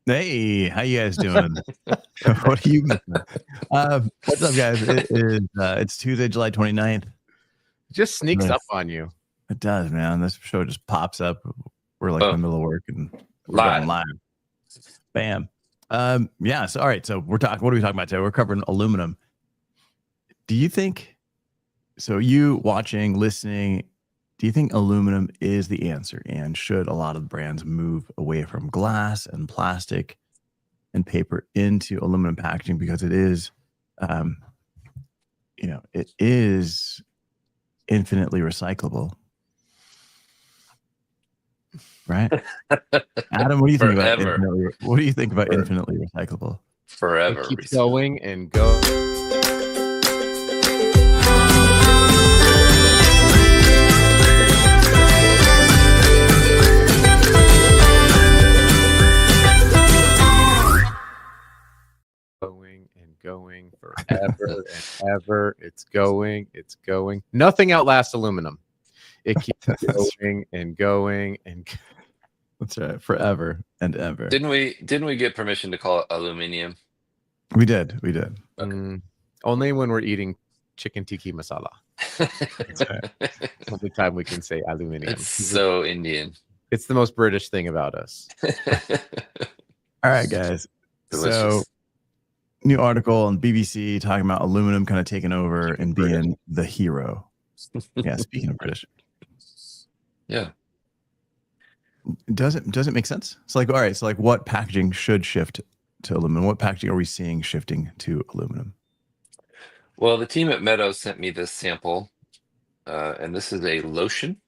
Hey, how you guys doing? What are you missing? What's up, guys? It's Tuesday, July 29th. Just sneaks up This on you. It does, man. This show just pops up. We're like in the Boom. middle of work and we're Live. going live. Bam. Yeah, so all right, so what are we talking about today? We're covering aluminum. Do you think, so you watching, listening, do you think aluminum is the answer? And should a lot of brands move away from glass and plastic and paper into aluminum packaging because it is, it is infinitely recyclable, right? Adam, what do you think about infinitely recyclable? Forever. It keeps going and go. Going and going forever and ever. It's going. Nothing outlasts aluminum. It keeps going and going and. That's right, forever and ever. Didn't we get permission to call it aluminium? We did. Only when we're eating chicken tikka masala. Only time we can say aluminium. It's so Indian. It's the most British thing about us. All right, guys. Delicious. So, new article on BBC talking about aluminum kind of taking over and being the hero. Yeah, speaking of British. Yeah. Does it make sense? It's like, all right, so like what packaging should shift to aluminum? What packaging are we seeing shifting to aluminum? Well, the team at Meadows sent me this sample, and this is a lotion.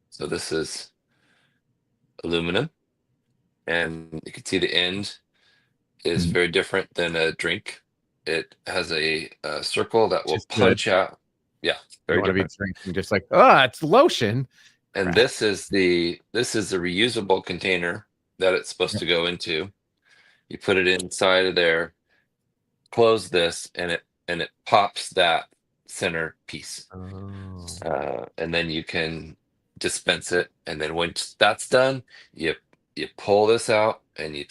So this is aluminum, and you can see the end is very different than a drink. It has a circle that will Just punch out. Yeah, very want to be different. drinking just like, it's lotion. And Crap. this is the reusable container that it's supposed to go into. You put it inside of there, close this, and it pops that center piece. And then you can dispense it. And then once that's done, you pull this out and you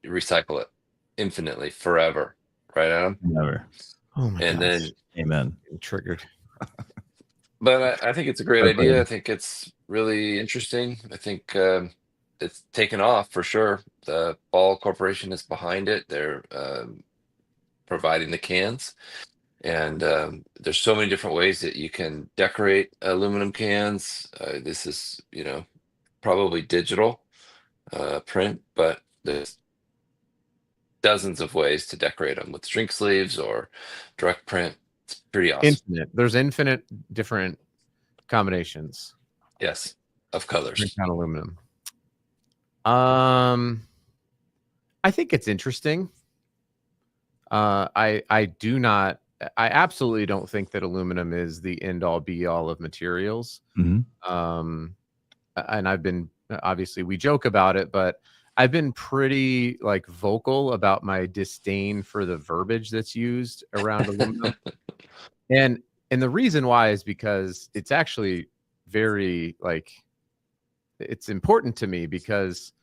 recycle it infinitely, forever. Right, Adam? Never. Oh my And gosh. then Amen. I'm triggered. But I think it's a great Okay. idea. I think it's really interesting. I think it's taken off for sure. The Ball Corporation is behind it. They're providing the cans. And there's so many different ways that you can decorate aluminum cans. This is, probably digital print, but there's dozens of ways to decorate them with shrink sleeves or direct print. It's pretty awesome. Infinite. There's infinite different combinations. Yes, of colors. On aluminum. I think it's interesting. I absolutely don't think that aluminum is the end all be all of materials. Mm-hmm. And I've been, obviously we joke about it, but I've been pretty vocal about my disdain for the verbiage that's used around aluminum. And the reason why is because it's actually very it's important to me because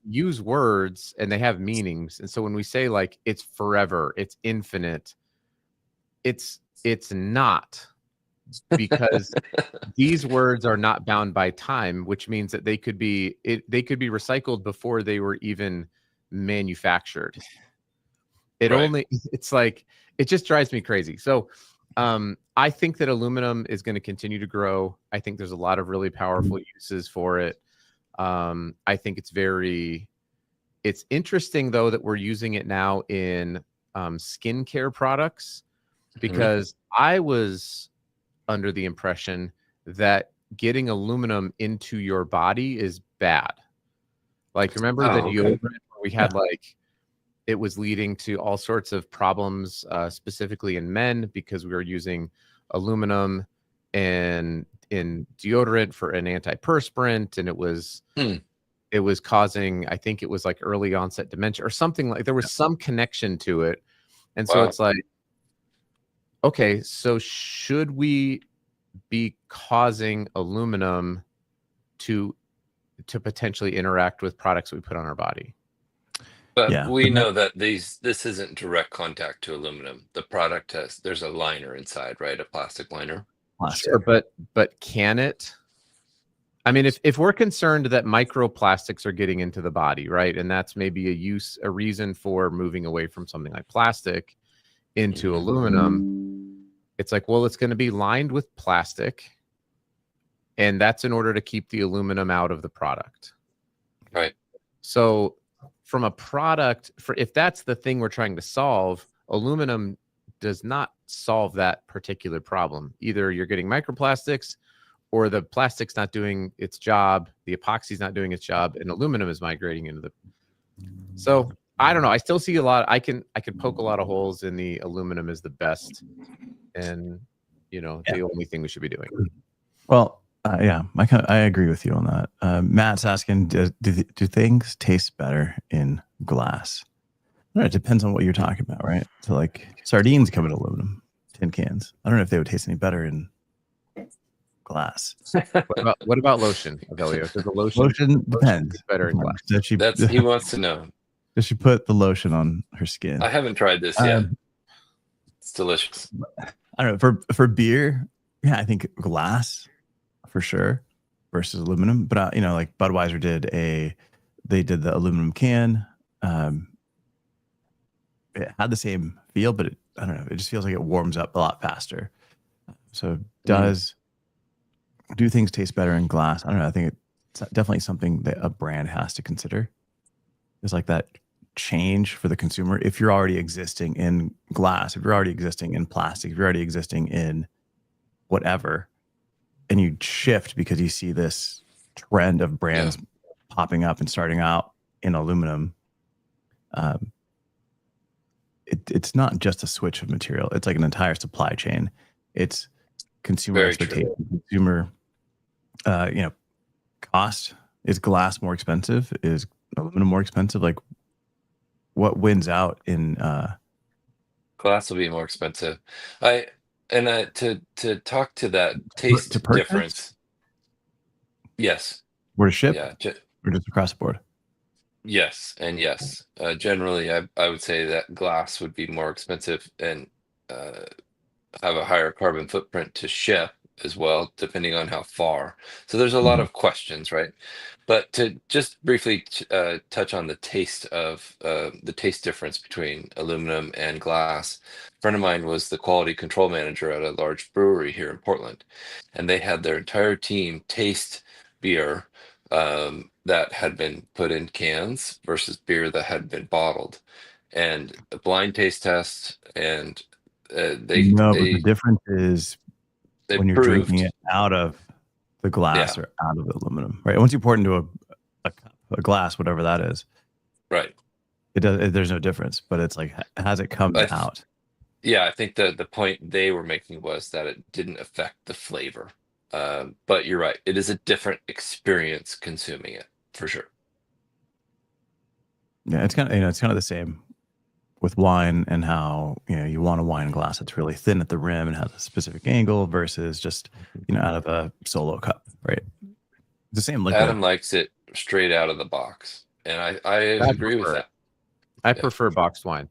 use words and they have meanings. And so when we say it's forever, it's infinite, it's not, because these words are not bound by time, which means that they could be recycled before they were even manufactured. It just drives me crazy. So I think that aluminum is going to continue to grow. I think there's a lot of really powerful uses for it. I think it's interesting though that we're using it now in skincare products, because I was under the impression that getting aluminum into your body is bad. Remember the deodorant where we had it was leading to all sorts of problems, specifically in men, because we were using aluminum and in deodorant for an antiperspirant, and it was causing, I think it was early onset dementia or something. There was some connection to it. And so it's okay, so should we be causing aluminum to potentially interact with products we put on our body? But Yeah, we but know that this isn't direct contact to aluminum. The product there's a liner inside, right? A plastic liner. plastic. Sure, but can it? I mean, if we're concerned that microplastics are getting into the body, right, and that's maybe a reason for moving away from something like plastic into aluminum, it's like, well, it's going to be lined with plastic, and that's in order to keep the aluminum out of the product. Right. So from a product, if that's the thing we're trying to solve, aluminum does not solve that particular problem. Either you're getting microplastics or the plastic's not doing its job, the epoxy's not doing its job, and aluminum is migrating into the. So I don't know. I still see a lot. I can poke a lot of holes in the aluminum is the best, and the only thing we should be doing. Well, yeah, I agree with you on that. Matt's asking, do things taste better in glass? I don't know, it depends on what you're talking about, right? So like sardines come in aluminum tin cans. I don't know if they would taste any better in glass. What about lotion, Avelio? Does the lotion depends. taste better in glass? He wants to know. Does she put the lotion on her skin? I haven't tried this yet. It's delicious. I don't know, for beer, yeah, I think glass for sure versus aluminum. But like Budweiser did the aluminum can. It had the same feel, but I don't know. It just feels like it warms up a lot faster. So do things taste better in glass? I don't know. I think it's definitely something that a brand has to consider. It's like that change for the consumer. If you're already existing in glass, if you're already existing in plastic, if you're already existing in whatever, and you shift because you see this trend of brands popping up and starting out in aluminum, it's not just a switch of material. It's like an entire supply chain. It's consumer expectation, consumer, cost. Is glass more expensive? Is aluminum more expensive? Like, what wins out in glass will be more expensive. To talk to that taste difference. Yes. Where to ship? Yeah. Or just across the board? Yes, and yes. Generally, I would say that glass would be more expensive and have a higher carbon footprint to ship as well, depending on how far. So there's a lot of questions, right? But to just briefly touch on the taste difference between aluminum and glass. A friend of mine was the quality control manager at a large brewery here in Portland, and they had their entire team taste beer that had been put in cans versus beer that had been bottled, and a blind taste test, and but the difference is when you're drinking it out of the glass or out of the aluminum, right? Once you pour it into a glass, whatever that is, right? There's no difference, but it's like as it comes out. Yeah, I think the point they were making was that it didn't affect the flavor. But you're right. It is a different experience consuming it for sure. Yeah, it's kind of the same with wine and how you want a wine glass that's really thin at the rim and has a specific angle versus just out of a solo cup, right? It's the same liquid. Adam likes it straight out of the box, and I agree with that. I prefer boxed wine.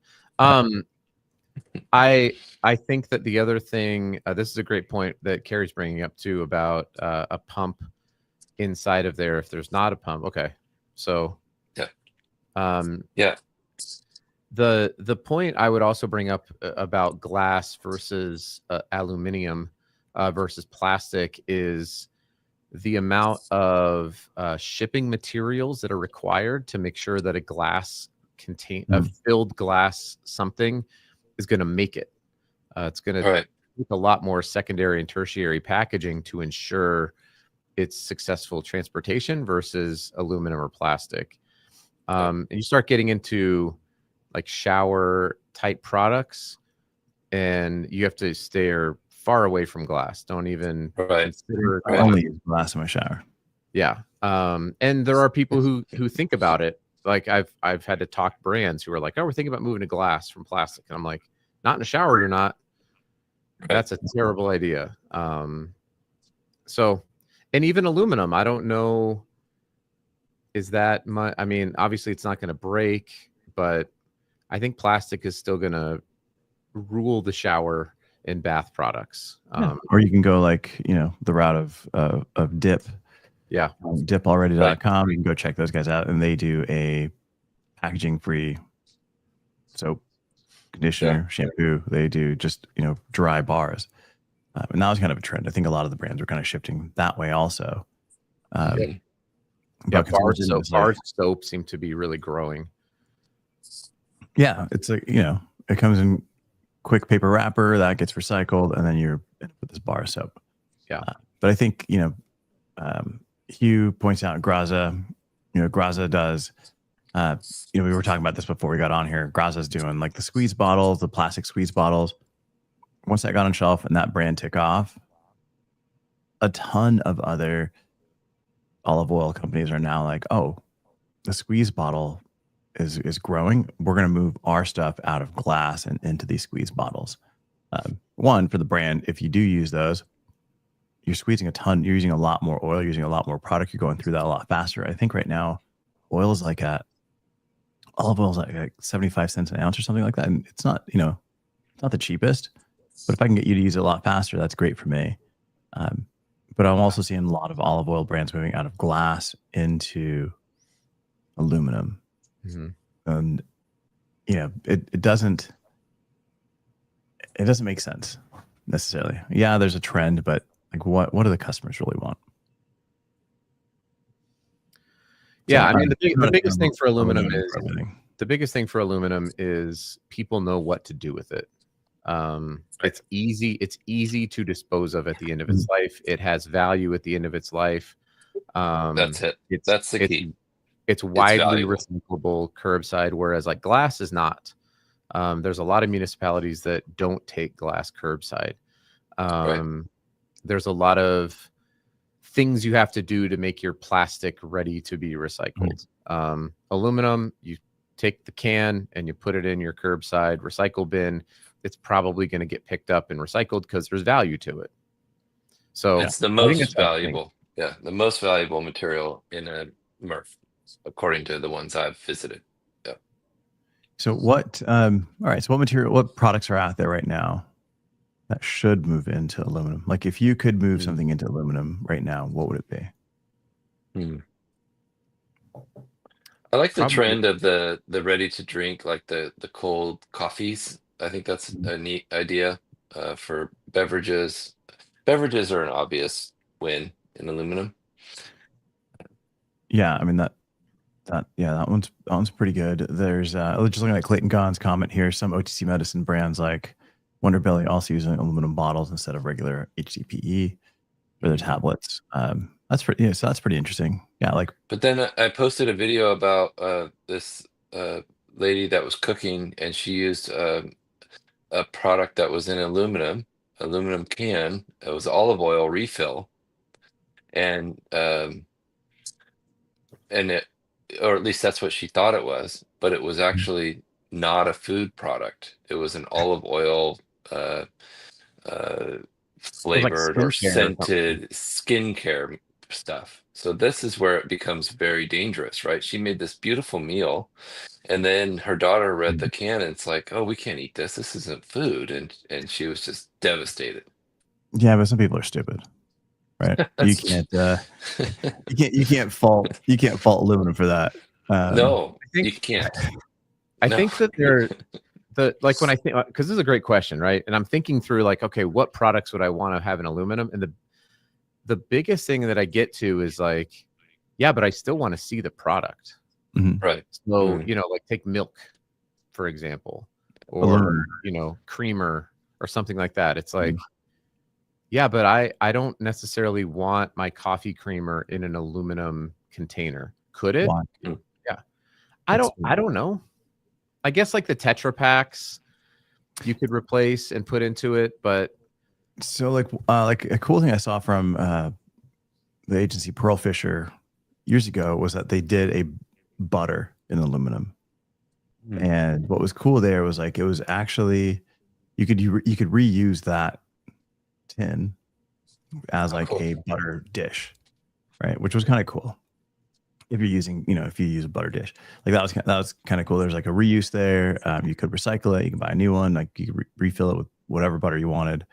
I think that the other thing, this is a great point that Carrie's bringing up too about a pump inside of there. If there's not a pump, okay. So the point I would also bring up about glass versus aluminum versus plastic is the amount of shipping materials that are required to make sure that a filled glass something is going to make it. It's going to take a lot more secondary and tertiary packaging to ensure its successful transportation versus aluminum or plastic. And you start getting into like shower type products, and you have to stay far away from glass. Don't even consider. I only use glass in my shower. Yeah. And there are people who think about it. Like I've had to talk brands who are like, oh, we're thinking about moving to glass from plastic. And I'm like, not in the shower, you're not. That's a terrible idea. So, and even aluminum, I don't know. Is that I mean, obviously it's not going to break, but I think plastic is still going to rule the shower and bath products. Or you can go like, the route of Dip. Yeah. Dipalready.com. You can go check those guys out, and they do a packaging-free soap, conditioner, shampoo. They do just, dry bars. And that was kind of a trend. I think a lot of the brands were kind of shifting that way also. Bar soap seem to be really growing. Yeah, it's like, it comes in quick paper wrapper that gets recycled, and then you're with this bar soap. Yeah. But I think, Hugh points out Graza, Graza does, we were talking about this before we got on here. Graza's doing like the squeeze bottles, the plastic squeeze bottles. Once that got on shelf and that brand took off, a ton of other olive oil companies are now like, oh, the squeeze bottle is growing. We're going to move our stuff out of glass and into these squeeze bottles. One, for the brand, if you do use those, you're squeezing a ton. You're using a lot more oil. You're using a lot more product. You're going through that a lot faster. I think right now, olive oil is like 75 cents an ounce or something like that. And it's not, it's not the cheapest. But if I can get you to use it a lot faster, that's great for me. But I'm also seeing a lot of olive oil brands moving out of glass into aluminum. Mm-hmm. And, it doesn't make sense necessarily. Yeah, there's a trend, but like what do the customers really want? Yeah, I mean, the biggest thing for aluminum is people know what to do with it. It's easy to dispose of at the end of its life. It has value at the end of its life. That's it. That's the key. It's widely recyclable curbside, whereas like glass is not. There's a lot of municipalities that don't take glass curbside. There's a lot of things you have to do to make your plastic ready to be recycled. Aluminum, you take the can and you put it in your curbside recycle bin. It's probably going to get picked up and recycled because there's value to it. So it's the most valuable. Yeah, the most valuable material in a MRF, according to the ones I've visited. Yeah. So what? All right. So what products are out there right now that should move into aluminum? Like if you could move something into aluminum right now, what would it be? I like the trend of the ready to drink, like the cold coffees. I think that's a neat idea for beverages. Beverages are an obvious win in aluminum. Yeah, I mean that one's pretty good. There's just looking at Clayton Gahn's comment here. Some OTC medicine brands like Wonder Belly also using aluminum bottles instead of regular HDPE for their tablets. That's pretty interesting. Yeah, like. But then I posted a video about this lady that was cooking, and she used a product that was in aluminum can. It was olive oil refill, and it, or at least that's what she thought it was, but it was actually not a food product. It was an olive oil flavored or scented skincare stuff. So this is where it becomes very dangerous, right? She made this beautiful meal, and then her daughter read the can, and it's like, oh, we can't eat this. This isn't food, and she was just devastated. Yeah, but some people are stupid, right? You can't fault aluminum for that. No, you can't. I think that when I think, because this is a great question, right? And I'm thinking through like, okay, what products would I want to have in aluminum? And the biggest thing that I get to is like, yeah, but I still want to see the product. Right. So, like take milk, for example, or, creamer or something like that. It's like, yeah, but I don't necessarily want my coffee creamer in an aluminum container. Could it? Yeah. I don't know. I guess like the Tetra Packs you could replace and put into it, but so like a cool thing I saw from the agency Pearl Fisher years ago was that they did a butter in aluminum, and what was cool there was like it was actually you could reuse that tin as like a butter dish, right? Which was kind of cool. if you're using, if you use a butter dish, like that was kind of cool. There's like a reuse there. You could recycle it. You can buy a new one. Like you could refill it with whatever butter you wanted.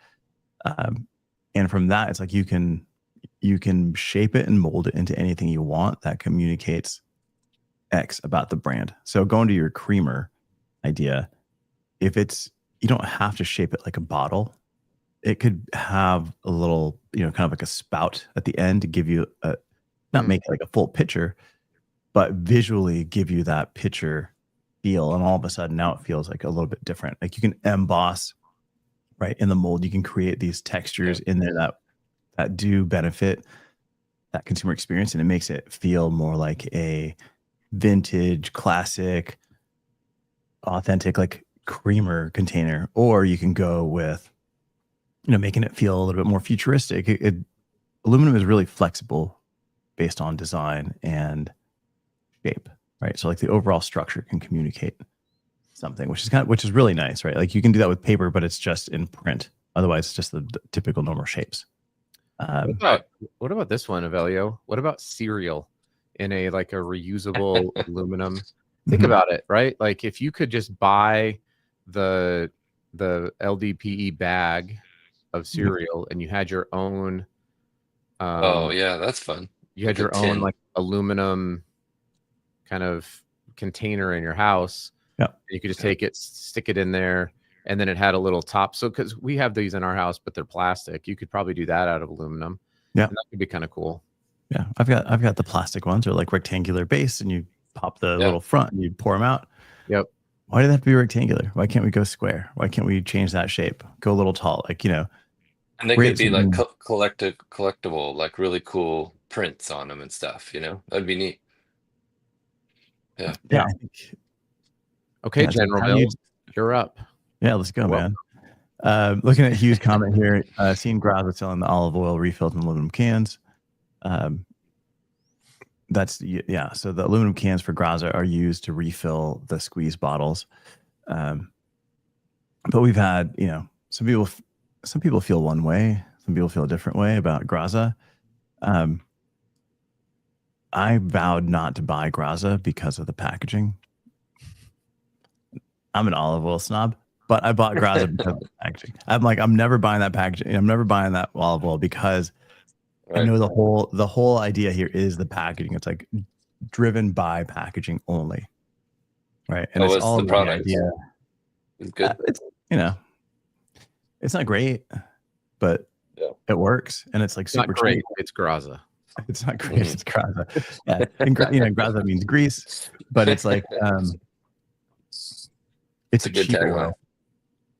And from that, it's like you can shape it and mold it into anything you want that communicates X about the brand. So going to your creamer idea, if you don't have to shape it like a bottle. It could have a little, kind of like a spout at the end to give you not make it like a full pitcher, but visually give you that pitcher feel. And all of a sudden now it feels like a little bit different. Like you can emboss right in the mold. You can create these textures in there that do benefit that consumer experience. And it makes it feel more like a vintage, classic, authentic, like creamer container. Or you can go with, making it feel a little bit more futuristic. Aluminum is really flexible based on design and shape, right? So like the overall structure can communicate something, which is really nice, right? Like you can do that with paper, but it's just in print. Otherwise, it's just the typical normal shapes. What about this one, Avelio? What about cereal in a reusable aluminum? Think about it, right? Like if you could just buy the LDPE bag of cereal and you had your own oh yeah, that's fun. You had your own like aluminum kind of container in your house. Yeah. You could just take it, stick it in there, and then it had a little top. So because we have these in our house, but they're plastic, you could probably do that out of aluminum. Yeah. And that could be kind of cool. Yeah. I've got the plastic ones. They're like rectangular base and you pop the little front and you pour them out. Yep. Why do they have to be rectangular? Why can't we go square? Why can't we change that shape? Go a little tall, And they could be like collectible, like really cool prints on them and stuff. That'd be neat. Yeah. Yeah. Okay, General Bill, you're up. Yeah, let's go, man. Looking at Hugh's comment here, seeing Graza selling the olive oil refilled in aluminum cans. So the aluminum cans for Graza are used to refill the squeeze bottles. But we've had, some people feel one way, some people feel a different way about Graza. I vowed not to buy Graza because of the packaging. I'm an olive oil snob, but I bought Graza because of the packaging. I'm never buying that packaging. I'm never buying that olive oil because I know the whole idea here is the packaging. It's like driven by packaging only, right? And it's all the product. Idea. It's good. It's not great, but it works, and it's like super great. Cheap. It's Graza. It's not great. It's Graza. Yeah, and Graza means grease, but it's like it's a good tagline.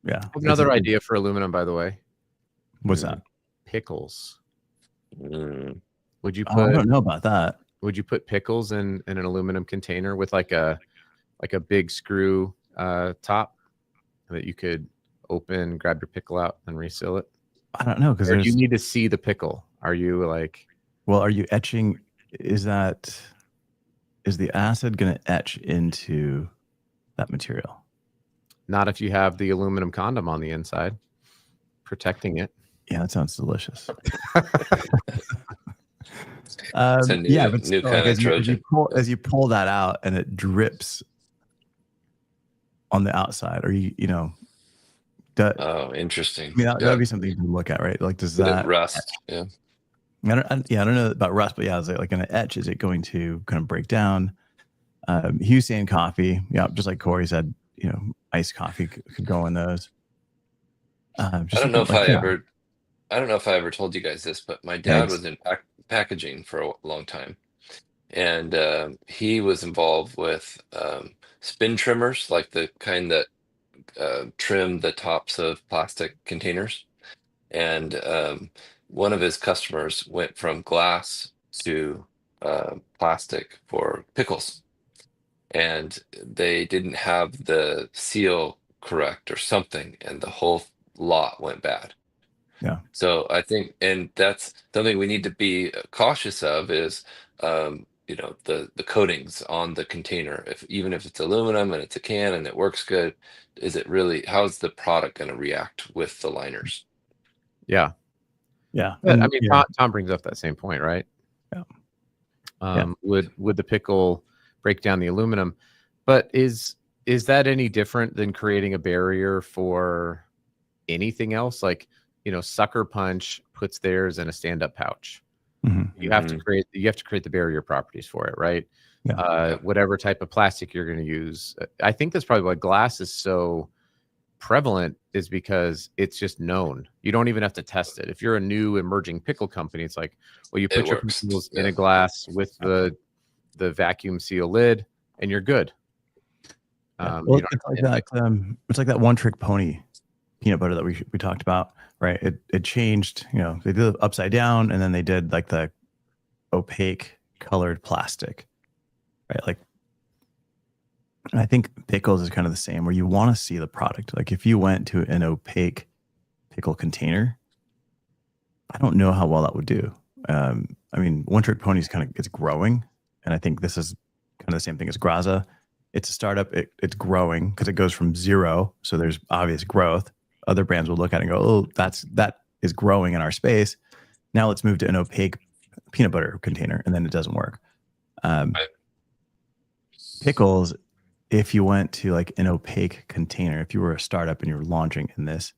Yeah. Another idea for aluminum, by the way. What's that? Pickles. Would you put? I don't know about that. Would you put pickles in an aluminum container with like a big screw top that you could open, grab your pickle out, and reseal it? I don't know, because you need to see the pickle. Are you like? Well, are you etching? Is the acid going to etch into that material? Not if you have the aluminum condom on the inside, protecting it. Yeah, that sounds delicious. Yeah, but new kind of Trojan. As you pull that out and it drips on the outside, or oh, interesting. I mean, that'd be something to look at, right? Like, does that rust? Yeah. I don't know about rust, but yeah, is it like an etch? Is it going to kind of break down? Hugh's saying coffee. Yeah, just like Corey said, iced coffee could go in those. I don't know if I ever told you guys this, but my dad was in packaging for a long time, and he was involved with spin trimmers, like the kind that trim the tops of plastic containers. And one of his customers went from glass to plastic for pickles, and they didn't have the seal correct or something, and the whole lot went bad. Yeah. So I think, and that's something we need to be cautious of, is the coatings on the container. Even if it's aluminum and it's a can and it works good, how's the product going to react with the liners? Yeah. Yeah. I mean, Tom brings up that same point, right? Yeah. would the pickle break down the aluminum. But is that any different than creating a barrier for anything else? Like, Sucker Punch puts theirs in a stand-up pouch. Mhm. You have to create the barrier properties for it, right? Yeah. Whatever type of plastic you're going to use. I think that's probably why glass is so prevalent, is because it's just known. You don't even have to test it. If you're a new emerging pickle company, it's like, well, you put your pickles in a glass with the vacuum seal lid, and you're good. Well, it's like that one trick pony peanut butter that we talked about, right? It changed. They did it upside down, and then they did like the opaque colored plastic, right? Like, I think pickles is kind of the same, where you want to see the product. Like, if you went to an opaque pickle container, I don't know how well that would do. I mean, One Trick Pony is it's growing, and I think this is kind of the same thing as Graza. It's a startup. It's growing because it goes from zero, so there's obvious growth. Other brands will look at it and go, "Oh, that is growing in our space. Now let's move to an opaque peanut butter container," and then it doesn't work. Pickles, if you went to like an opaque container, if you were a startup and you were launching in this,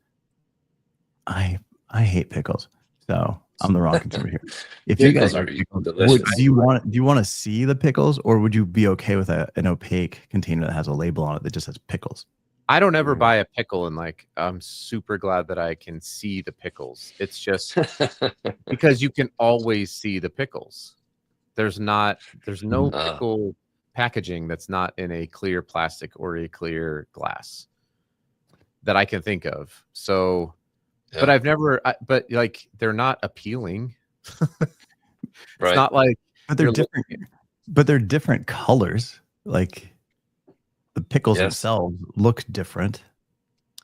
I hate pickles, so I'm the wrong consumer here. If you guys are pickles, do you want to see the pickles, or would you be okay with an opaque container that has a label on it that just says pickles? I don't ever buy a pickle and I'm super glad that I can see the pickles. It's just because you can always see the pickles. There's no pickle packaging that's not in a clear plastic or a clear glass that I can think of. So, but I've never, but like, they're not appealing. It's not like, but they're different, but they're different colors. Like, the pickles themselves look different.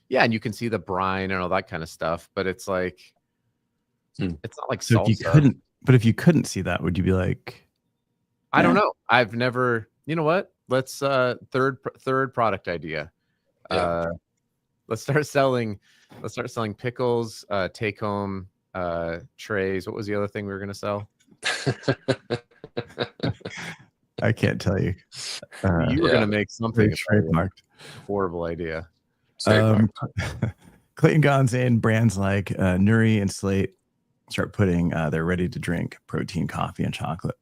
Yeah, and you can see the brine and all that kind of stuff, but it's like, it's not like so salsa. If you couldn't see that, would you be like, I don't know. I've never, you know what? Let's third product idea. Let's start selling pickles, take home trays. What was the other thing we were going to sell? I can't tell you. You were going to make something trademarked. Horrible idea. Clayton Gone saying brands like Nuri and Slate start putting their ready to drink protein coffee and chocolate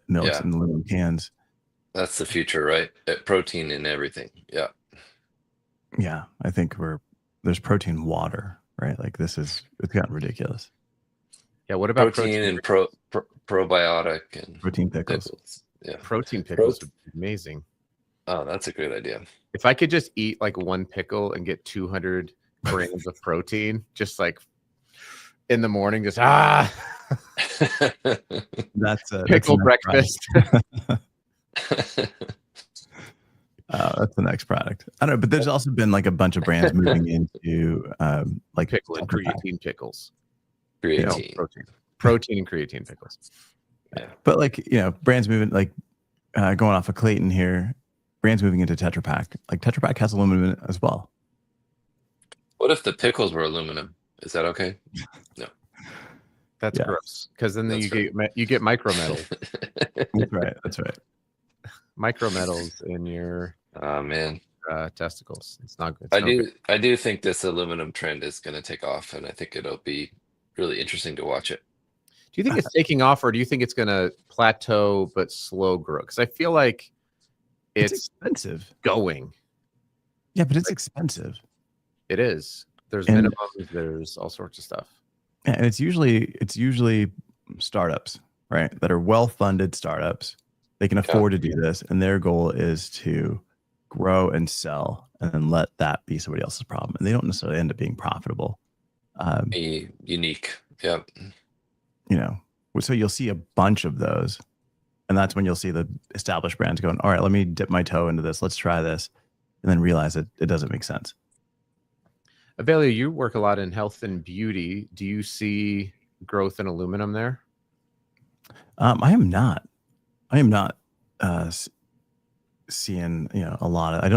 milks in aluminum cans. That's the future, right? Protein in everything. Yeah. Yeah, I think there's protein water, right? Like, it's gotten ridiculous. Yeah, what about protein and probiotic and protein pickles? Yeah, protein pickles would be amazing. Oh, that's a great idea. If I could just eat like one pickle and get 200 grams of protein, just like in the morning, just that's a pickle breakfast. That's the next product. I don't know, but there's also been like a bunch of brands moving into like pickle and creatine pickles. Creatine. Protein and creatine pickles. Yeah. But like, brands moving, like going off of Clayton here, brands moving into Tetra Pak. Like, Tetra Pak has aluminum in it as well. What if the pickles were aluminum? Is that okay? No. That's gross. Because then you get micro metals. That's right. Micro metals in your testicles. It's not good. I do think this aluminum trend is going to take off, and I think it'll be really interesting to watch it. Do you think it's taking off, or do you think it's going to plateau but slow grow? Because I feel like it's expensive going. Yeah, but it's expensive. It is. There's minimums. There's all sorts of stuff. Yeah, and it's usually startups, right? That are well-funded startups. They can afford to do this, and their goal is to grow and sell, and then let that be somebody else's problem. And they don't necessarily end up being profitable. Be unique. Yeah. So you'll see a bunch of those, and that's when you'll see the established brands going, all right, let me dip my toe into this. Let's try this, and then realize that it doesn't make sense. Avelia, you work a lot in health and beauty. Do you see growth in aluminum there? I am not seeing a lot of. I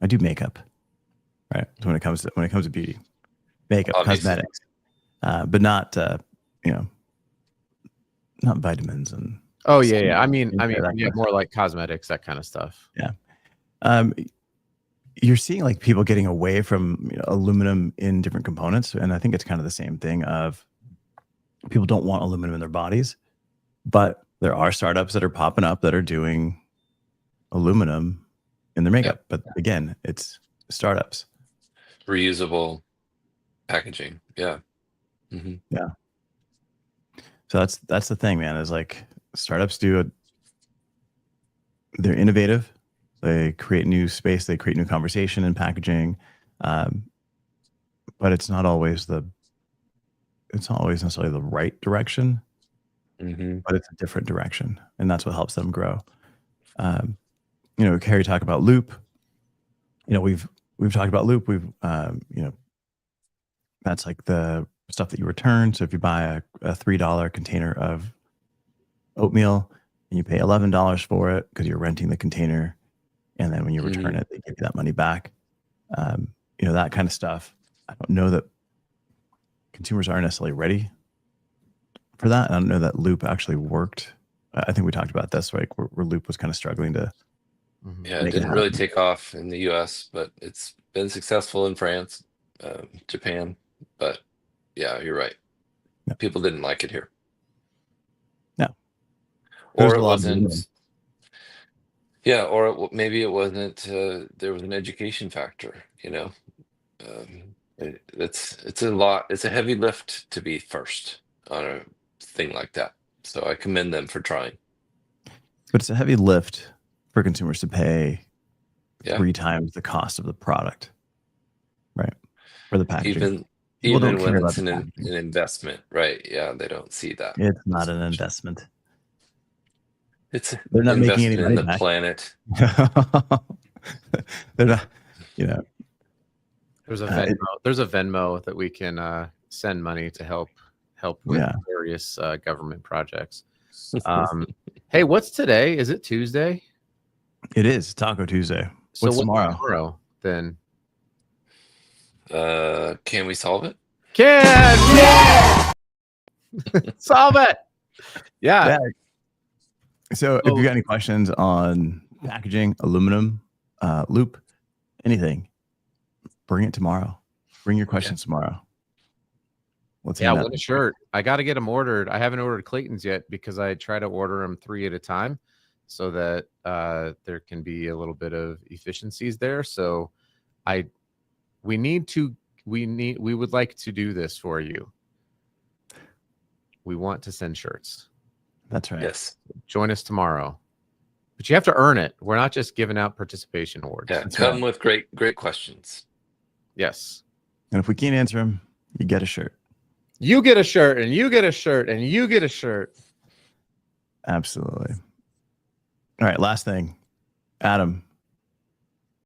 do makeup, right? So when it comes to beauty, makeup, obviously. Cosmetics, but not not vitamins and Oh yeah. I mean, that kind yeah, of more stuff. like cosmetics, that kind of stuff. Um, you're seeing like people getting away from aluminum in different components, and I think it's kind of the same thing of people don't want aluminum in their bodies, but there are startups that are popping up that are doing aluminum in their makeup. But again, it's startups. Reusable packaging. Yeah. So that's the thing, man, is like startups they're innovative. They create new space, they create new conversation in packaging. But it's not always necessarily the right direction, but it's a different direction. And that's what helps them grow. Carrie talked about Loop. We've talked about Loop. That's like the stuff that you return. So if you buy a $3 container of oatmeal and you pay $11 for it because you're renting the container, and then when you return it, they give you that money back. That kind of stuff. I don't know that consumers aren't necessarily ready for that. I don't know that Loop actually worked. I think we talked about this, right? Where Loop was kind of struggling to. Yeah, it didn't really take off in the US, but it's been successful in France, Japan. But yeah, you're right. Yeah. People didn't like it here. No. Or it wasn't. Yeah, or maybe it wasn't. There was an education factor. It's a lot. It's a heavy lift to be first on a thing like that. So I commend them for trying. But it's a heavy lift for consumers to pay Yeah. 3 times the cost of the product, right? For the packaging. Even when it's an investment, right? Yeah, they don't see that. It's not an investment. They're not making any money in the back. planet. They're not, There's a Venmo that we can send money to help with various government projects. Hey, what's today? Is it Tuesday? It is Taco Tuesday. So what's tomorrow then? Can we solve it? Solve it. Yeah. So if you got any questions on packaging, aluminum, Loop, anything, bring it tomorrow. Bring your questions tomorrow. Win a shirt. I got to get them ordered. I haven't ordered Clayton's yet because I try to order them 3 at a time so that there can be a little bit of efficiencies there. So we would like to do this for you. We want to send shirts. That's right. Yes. Join us tomorrow. But you have to earn it. We're not just giving out participation awards. Yeah, come with great questions. Yes. And if we can't answer them, you get a shirt. You get a shirt, and you get a shirt, and you get a shirt. Absolutely. All right, last thing. Adam,